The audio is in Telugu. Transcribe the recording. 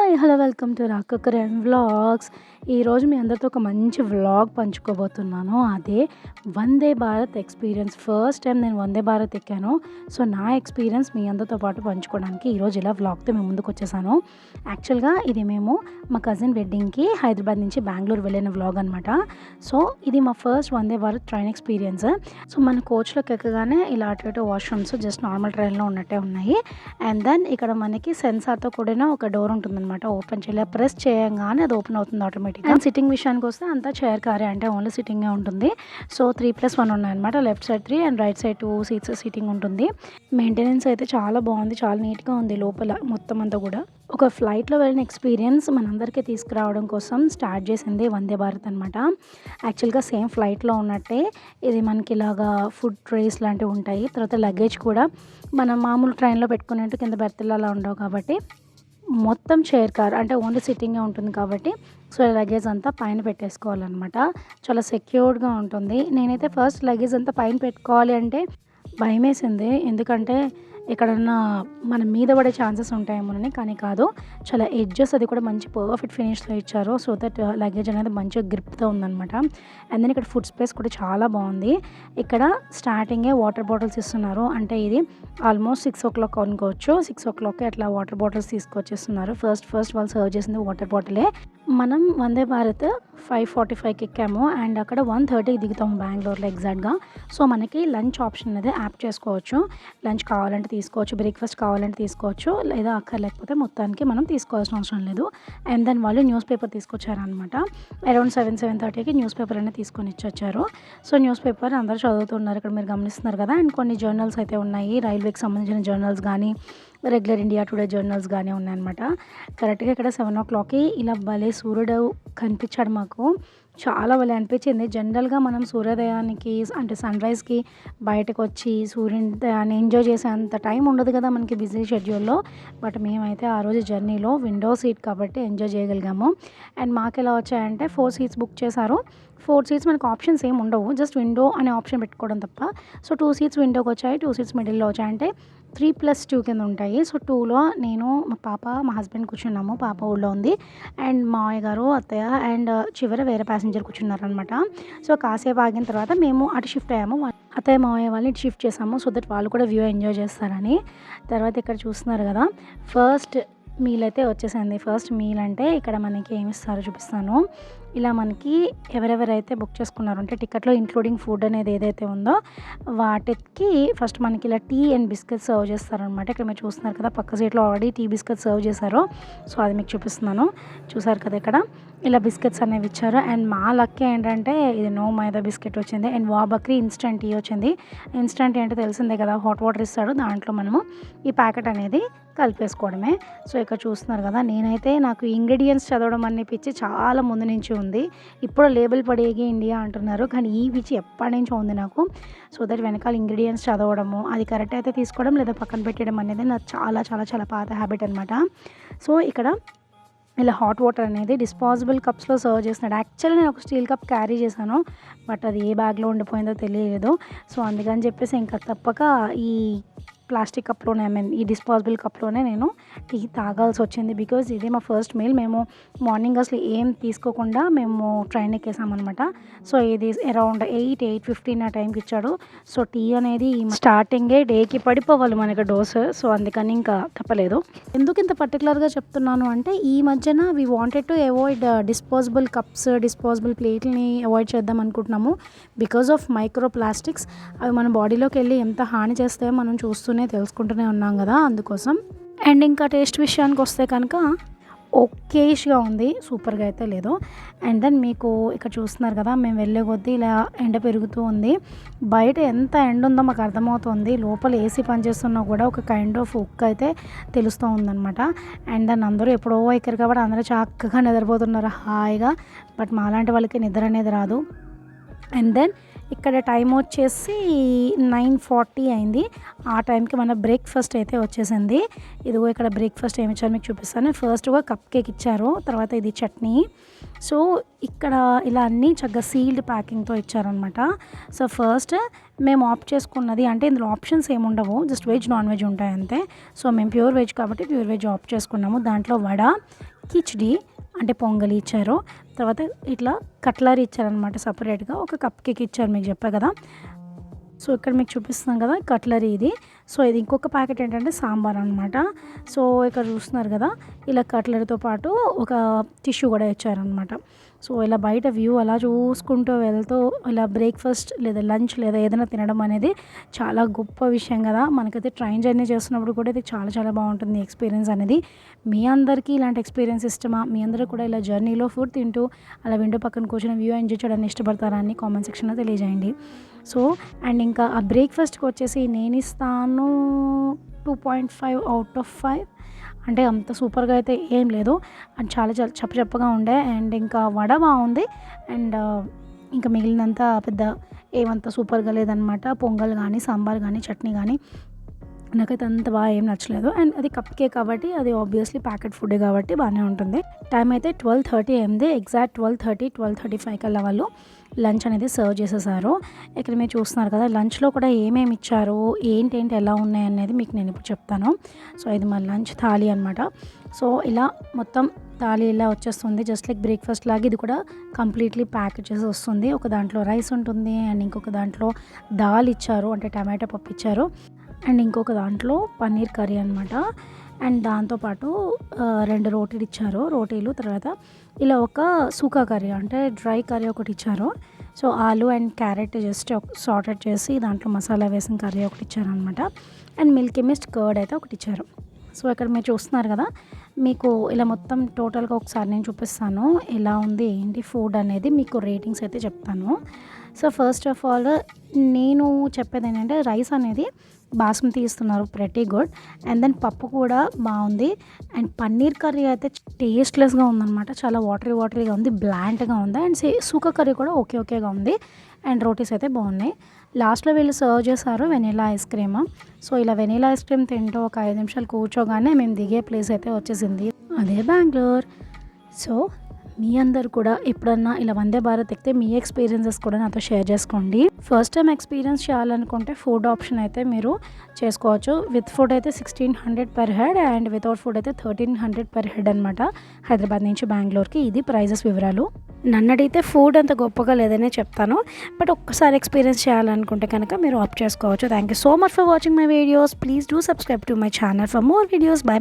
Hi hello welcome to Rakakaran vlogs. ఈరోజు మీ అందరితో ఒక మంచి వ్లాగ్ పంచుకోబోతున్నాను. అదే Vande Bharat experience. First time నేను వందే భారత్ ఎక్కాను. సో నా ఎక్స్పీరియన్స్ మీ అందరితో పాటు పంచుకోవడానికి ఈరోజు ఇలా వ్లాగ్తో మేము ముందుకు వచ్చేసాను. యాక్చువల్గా ఇది మేము మా కజిన్ వెడ్డింగ్కి హైదరాబాద్ నుంచి బెంగళూరు వెళ్ళిన వ్లాగ్ అనమాట. సో ఇది మా first Vande Bharat train experience. So మన కోచ్లోకి ఎక్కగానే ఇలా అటు ఇటు వాష్రూమ్స్ జస్ట్ నార్మల్ ట్రైన్లో ఉన్నట్టే ఉన్నాయి. అండ్ దెన్ ఇక్కడ మనకి సెన్సార్తో కూడిన ఒక డోర్ ఉంటుందన్నమాట. ఓపెన్ చేయలే, ప్రెస్ చేయగానే అది ఓపెన్ అవుతుంది ఆటోమేటిక్గా. అండ్ సిట్టింగ్ విషయానికి వస్తే అంతా చైర్ కారే, అంటే ఓన్లీ సిట్టింగే ఉంటుంది. సో 3+1 ఉన్నాయన్నమాట. Left side 3 and right side 2 seats sitting ఉంటుంది. మెయింటెనెన్స్ అయితే చాలా బాగుంది, చాలా నీట్గా ఉంది లోపల మొత్తం అంతా కూడా. ఒక ఫ్లైట్లో వెళ్ళిన ఎక్స్పీరియన్స్ మనందరికీ తీసుకురావడం కోసం స్టార్ట్ చేసింది వందే భారత్ అనమాట. యాక్చువల్గా సేమ్ ఫ్లైట్లో ఉన్నట్టే ఇది మనకి ఇలాగా ఫుడ్ ట్రేస్ లాంటివి ఉంటాయి. తర్వాత లగేజ్ కూడా మనం మామూలు ట్రైన్లో పెట్టుకునేట్టు కింద బెర్తలు అలా ఉండవు కాబట్టి మొత్తం చైర్ కార్, అంటే ఓన్లీ సిట్టింగే ఉంటుంది కాబట్టి సో లగేజ్ అంతా పైన పెట్టేసుకోవాలన్నమాట. చాలా సెక్యూర్డ్గా ఉంటుంది. నేనైతే ఫస్ట్ లగేజ్ అంతా పైన పెట్టుకోవాలి అంటే భయం వేసింది, ఎందుకంటే ఎక్కడన్నా మన మీద పడే ఛాన్సెస్ ఉంటాయేమోనని. కానీ కాదు, చాలా ఎడ్జెస్ అది కూడా మంచి పర్ఫెక్ట్ ఫినిష్లో ఇచ్చారు. సో దట్ లగేజ్ అనేది మంచిగా గ్రిప్తో ఉందన్నమాట. అండ్ దెన్ ఇక్కడ ఫుడ్ స్పేస్ కూడా చాలా బాగుంది. ఇక్కడ స్టార్టింగే వాటర్ బాటిల్స్ ఇస్తున్నారు. అంటే ఇది ఆల్మోస్ట్ 6 o'clock అనుకోవచ్చు. 6 o'clock అట్లా వాటర్ బాటిల్స్ తీసుకొచ్చేస్తున్నారు. ఫస్ట్ వాళ్ళు సర్వ్ చేసింది వాటర్ బాటిలే. మనం వందే భారత్ 5:45కి ఎక్కాము అండ్ అక్కడ 1:30కి దిగుతాము బెంగళూరులో ఎగ్జాక్ట్గా. సో మనకి లంచ్ ఆప్షన్ అనేది యాప్ చేసుకోవచ్చు. లంచ్ కావాలంటే తీసుకోవచ్చు, బ్రేక్ఫాస్ట్ కావాలంటే తీసుకోవచ్చు, లేదా అక్కర్లేకపోతే మొత్తానికి మనం తీసుకోవాల్సిన అవసరం లేదు. అండ్ దెన్ వాళ్ళు న్యూస్ పేపర్ తీసుకొచ్చారనమాట. అరౌండ్ 7:30కి న్యూస్ పేపర్ అనేది తీసుకొని ఇచ్చొచ్చారు. సో న్యూస్ పేపర్ అందరూ చదువుతున్నారు, ఇక్కడ మీరు గమనిస్తున్నారు కదా. అండ్ కొన్ని జర్నల్స్ అయితే ఉన్నాయి, రైల్వేకి సంబంధించిన జర్నల్స్ కానీ రెగ్యులర్ ఇండియా టుడే జర్నల్స్ కానీ ఉన్నాయన్నమాట. కరెక్ట్గా ఇక్కడ 7 o'clockకి ఇలా భలే సూర్యుడు కనిపించాడు మాకు. చాలా భలే అనిపించింది. జనరల్గా మనం సూర్యోదయానికి అంటే సన్ రైజ్కి బయటకు వచ్చి సూర్యోదయాన్ని ఎంజాయ్ చేసే అంత టైం ఉండదు కదా మనకి బిజీ షెడ్యూల్లో. బట్ మేమైతే ఆ రోజు జర్నీలో విండో సీట్ కాబట్టి ఎంజాయ్ చేయగలిగాము. అండ్ మాకు ఎలా వచ్చాయంటే 4 seats బుక్ చేశారు. 4 seats మనకు ఆప్షన్స్ ఏమి ఉండవు, జస్ట్ విండో అనే ఆప్షన్ పెట్టుకోవడం తప్ప. సో 2 seats విండోకి వచ్చాయి, 2 seats మిడిల్లో వచ్చాయి. అంటే 3+2 కింద ఉంటాయి. సో 2లో నేను, మా పాప, మా హస్బెండ్ కూర్చున్నాము. పాప ఊళ్ళో ఉంది. అండ్ మావయ్య గారు, అత్తయ్య అండ్ చివర వేరే ప్యాసింజర్ కూర్చున్నారనమాట. సో కాసేపు ఆగిన తర్వాత మేము అటు షిఫ్ట్ అయ్యాము. అత్తయ్య మావయ్య వాళ్ళని ఇటు షిఫ్ట్ చేసాము, సో దట్ వాళ్ళు కూడా వ్యూ ఎంజాయ్ చేస్తారని. తర్వాత ఇక్కడ చూస్తున్నారు కదా, ఫస్ట్ మీల్ అయితే వచ్చేసింది. ఫస్ట్ మీల్ అంటే ఇక్కడ మనకి ఏమి ఇస్తారో చూపిస్తాను. ఇలా మనకి ఎవరెవరైతే బుక్ చేసుకున్నారో, అంటే టికెట్లో ఇంక్లూడింగ్ ఫుడ్ అనేది ఏదైతే ఉందో వాటికి ఫస్ట్ మనకి ఇలా టీ అండ్ బిస్కెట్స్ సర్వ్ చేస్తారనమాట. ఇక్కడ మీరు చూస్తున్నారు కదా, పక్క సీట్లో ఆల్రెడీ టీ బిస్కెట్స్ సర్వ్ చేశారు. సో అది మీకు చూపిస్తున్నాను. చూసారు కదా, ఇక్కడ ఇలా బిస్కెట్స్ అనేవి ఇచ్చారు. అండ్ మా లక్ ఏంటంటే ఇది నో మైదా బిస్కెట్ వచ్చింది. అండ్ వా బక్రీ ఇన్స్టెంట్ టీ వచ్చింది. ఇన్స్టెంట్ టీ అంటే తెలిసిందే కదా, హాట్ వాటర్ ఇస్తాడు, దాంట్లో మనము ఈ ప్యాకెట్ అనేది కలిపేసుకోవడమే. సో ఇక్కడ చూస్తున్నారు కదా, నేనైతే నాకు ఇంగ్రీడియంట్స్ చదవడం అనే పిచ్చి చాలా ముందు నుంచి ఉంది. ఇప్పుడు లేబుల్ పడేగి ఇండియా అంటున్నారు, కానీ ఈ పిచ్చి ఎప్పటి నుంచో ఉంది నాకు. సో దట్ వెనకాల ఇంగ్రీడియంట్స్ చదవడము, అది కరెక్ట్ అయితే తీసుకోవడం లేదా పక్కన పెట్టడం అనేది నాకు చాలా చాలా చాలా పాత హ్యాబిట్ అనమాట. సో ఇక్కడ ఇలా హాట్ వాటర్ అనేది డిస్పాజిబుల్ కప్స్లో సర్వ్ చేస్తున్నాడు. యాక్చువల్లీ నేను ఒక స్టీల్ కప్ క్యారీ చేశాను, బట్ అది ఏ బ్యాగ్లో ఉండిపోయిందో తెలియలేదు. సో అందుకని చెప్పేసి ఇంకా తప్పక ఈ ప్లాస్టిక్ కప్లోనే, ఈ డిస్పాజిబుల్ కప్లోనే నేను టీ తాగాల్సి వచ్చింది. బికాజ్ ఇది మా ఫస్ట్ మీల్. మేము మార్నింగ్ అసలు ఏం తీసుకోకుండా మేము ట్రైన్ ఎక్కేసామన్నమాట. సో ఇది అరౌండ్ 8:15 ఆ టైంకి ఇచ్చాడు. సో టీ అనేది స్టార్టింగే డేకి పడిపోవాలి మనకి డోస్. సో అందుకని ఇంకా తప్పలేదు. ఎందుకు ఇంత పర్టికులర్గా చెప్తున్నాను అంటే, ఈ మధ్యన we wanted to avoid disposable cups, disposable ప్లేట్లని అవాయిడ్ చేద్దాం అనుకుంటున్నాము. బికాజ్ ఆఫ్ మైక్రో ప్లాస్టిక్స్ అవి మన బాడీలోకి వెళ్ళి ఎంత హాని చేస్తాయో మనం తెలుసుకుంటూనే ఉన్నాం కదా, అందుకోసం. అండ్ ఇంకా టేస్ట్ విషయానికి వస్తే కనుక ఓకేష్గా ఉంది, సూపర్గా అయితే లేదు. అండ్ దెన్ మీకు ఇక్కడ చూస్తున్నారు కదా, మేము వెళ్ళే కొద్దీ ఇలా ఎండ పెరుగుతూ ఉంది. బయట ఎంత ఎండ ఉందో మాకు అర్థమవుతుంది. లోపల ఏసీ పనిచేస్తున్నా కూడా ఒక కైండ్ ఆఫ్ ఉక్ అయితే తెలుస్తూ ఉందన్నమాట. అండ్ దెన్ అందరూ ఎప్పుడో ఎక్కరు కాబట్టి అందరూ చక్కగా నిద్రపోతున్నారు హాయిగా. బట్ మాలాంటి వాళ్ళకి నిద్ర అనేది రాదు. అండ్ దెన్ ఇక్కడ టైం వచ్చేసి 9:40 అయింది. ఆ టైంకి మన బ్రేక్ఫాస్ట్ అయితే వచ్చేసింది. ఇదిగో ఇక్కడ బ్రేక్ఫాస్ట్ ఏమి ఇచ్చారో మీకు చూపిస్తాను. ఫస్ట్గా కప్ కేక్ ఇచ్చారు, తర్వాత ఇది చట్నీ. సో ఇక్కడ ఇలా అన్నీ చక్కగా సీల్డ్ ప్యాకింగ్తో ఇచ్చారనమాట. సో ఫస్ట్ మేము ఆప్ట్ చేసుకున్నది, అంటే ఇందులో ఆప్షన్స్ ఏమి ఉండవు, జస్ట్ వెజ్ నాన్ వెజ్ ఉంటాయి అంతే. సో మేము ప్యూర్ వెజ్ కాబట్టి ప్యూర్ వెజ్ ఆప్ట్ చేసుకున్నాము. దాంట్లో వడ, కిచిడి అంటే పొంగలి ఇచ్చారు. తర్వాత ఇట్లా కట్లరీ ఇచ్చారనమాట సెపరేట్‌గా. ఒక కప్ కేక్ ఇచ్చారు మీకు చెప్పా కదా! సో, ఇక్కడ మీకు చూపిస్తున్నాను కదా! కట్లరీ ఇది. సో, ఇది ఇంకొక ప్యాకెట్ ఏంటంటే సాంబార్ అనమాట. సో, ఇక్కడ చూస్తున్నారు కదా! ఇలా కట్లరీతో పాటు ఒక టిష్యూ కూడా ఇచ్చారనమాట. సో, ఇలా బయట వ్యూ అలా చూసుకుంటూ వెళ్తూ ఇలా బ్రేక్‌ఫాస్ట్ లేదా లంచ్ లేదా ఏదైనా తినడం అనేది చాలా గొప్ప విషయం కదా! మనకైతే ట్రైన్ జర్నీ చేస్తున్నప్పుడు కూడా ఇది చాలా చాలా బావుంటుంది ఎక్స్‌పీరియన్స్ అనేది. మీ అందరికీ ఇలాంటి ఎక్స్‌పీరియన్స్ ఇష్టమా? మీ అందరూ కూడా ఇలా జర్నీలో ఫుడ్ తింటూ అలా విండో పక్కన కూర్చొని వ్యూ ఎంజాయ్ చేయడాన్ని ఇష్టపడతారా అని కామెంట్ సెక్షన్‌లో తెలియజేయండి. సో, అండ్ ఇంకా ఆ బ్రేక్‌ఫాస్ట్‌కి వచ్చేసి నేనిస్తాను 2.5 ఔట్ ఆఫ్ 5. అంటే అంత సూపర్‌గా అయితే ఏం లేదు. అండ్ చాలా చాలా చప్పగా ఉండే. అండ్ ఇంకా వడ బావుంది. అండ్ ఇంకా మిగిలినంతా పెద్ద ఏమంత సూపర్‌గా లేదనమాట. పొంగల్ గానీ, సాంబార్ గానీ, చట్నీ గానీ నాకైతే అంత బాగా ఏం నచ్చలేదు. అండ్ అది కప్ కేక్ కాబట్టి అది ఆబ్వియస్లీ ప్యాకెట్ ఫుడ్డే కాబట్టి బాగానే ఉంటుంది. టైం అయితే 12:30 అయింది. ఎగ్జాక్ట్ 12:30, 12:35 కల్లా వాళ్ళు లంచ్ అనేది సర్వ్ చేసేసారు. ఇక్కడ మీరు చూస్తున్నారు కదా! లంచ్‌లో కూడా ఏమేమి ఇచ్చారు, ఏంటేంటి ఎలా ఉన్నాయనేది మీకు నేను ఇప్పుడు చెప్తాను. సో, ఇది మా లంచ్ థాలీ అనమాట. సో, ఇలా మొత్తం థాలీ ఇలా వచ్చేస్తుంది. జస్ట్ లైక్ బ్రేక్‌ఫాస్ట్ లాగా ఇది కూడా కంప్లీట్‌లీ ప్యాక్ చేసి వస్తుంది. ఒక దాంట్లో రైస్ ఉంటుంది. అండ్ ఇంకొక దాంట్లో దాల్ ఇచ్చారు. అంటే టమాటా పప్పు ఇచ్చారు. అండ్ ఇంకొక దాంట్లో పన్నీర్ కర్రీ అనమాట. అండ్ దాంతోపాటు 2 రోటీలు ఇచ్చారు. రోటీలు తర్వాత ఇలా ఒక సూకా కర్రీ అంటే డ్రై కర్రీ ఒకటి ఇచ్చారు. సో, ఆలు అండ్ క్యారెట్ జస్ట్ సాటెడ్ చేసి దాంట్లో మసాలా వేసిన కర్రీ ఒకటి ఇచ్చారనమాట. అండ్ మిల్కీ మిస్ట్ కర్డ్ అయితే ఒకటి ఇచ్చారు. సో, ఇక్కడ మీరు చూస్తున్నారు కదా! మీకు ఇలా మొత్తం టోటల్‌గా ఒకసారి నేను చూపిస్తాను. ఎలా ఉంది ఏంటి ఫుడ్ అనేది మీకు రేటింగ్స్ అయితే చెప్తాను. సో, ఫస్ట్ ఆఫ్ ఆల్ నేను చెప్పేదేంటంటే రైస్ అనేది బాస్మతి ఇస్తున్నారు ప్రెటీ గుడ్. అండ్ దెన్ పప్పు కూడా బావుంది. అండ్ పన్నీర్ కర్రీ అయితే టేస్ట్‌లెస్‌గా ఉందనమాట. చాలా వాటరీగా ఉంది. బ్లాంట్‌గా ఉంది. అండ్ సూకా కర్రీ కూడా ఓకేగా ఉంది. అండ్ రోటీస్ అయితే బాగున్నాయి. లాస్ట్‌లో వీళ్ళు సర్వ్ చేశారు వెనిల్లా ఐస్ క్రీమ్. సో, ఇలా వెనిల్లా ఐస్ క్రీమ్ తింటూ ఒక 5 నిమిషాలు కూర్చోగానే మేము దిగే ప్లేస్ అయితే వచ్చేసింది. అదే బెంగుళూరు. సో, మీ అందరూ కూడా ఎప్పుడన్నా ఇలా వందే భారత్ ఎక్కితే మీ ఎక్స్‌పీరియన్సెస్ కూడా నాతో షేర్ చేసుకోండి. ఫస్ట్ టైం ఎక్స్‌పీరియన్స్ చేయాలనుకుంటే ఫుడ్ ఆప్షన్ అయితే మీరు చేసుకోవచ్చు. విత్ ఫుడ్ అయితే 1600 per head and without food అయితే 1300 పర్ హెడ్ అనమాట. హైదరాబాద్ నుంచి బెంగుళూరుకి. ఇది ప్రైజెస్ వివరాలు. నన్నడిగితే ఫుడ్ అంత గొప్పగా లేదనే చెప్తాను. బట్ ఒక్కసారి ఎక్స్‌పీరియన్స్ చేయాలనుకుంటే కనుక మీరు ఆప్ట్ చేసుకోవచ్చు. Thank you so much for watching my videos. Please do subscribe to my channel for more videos. By.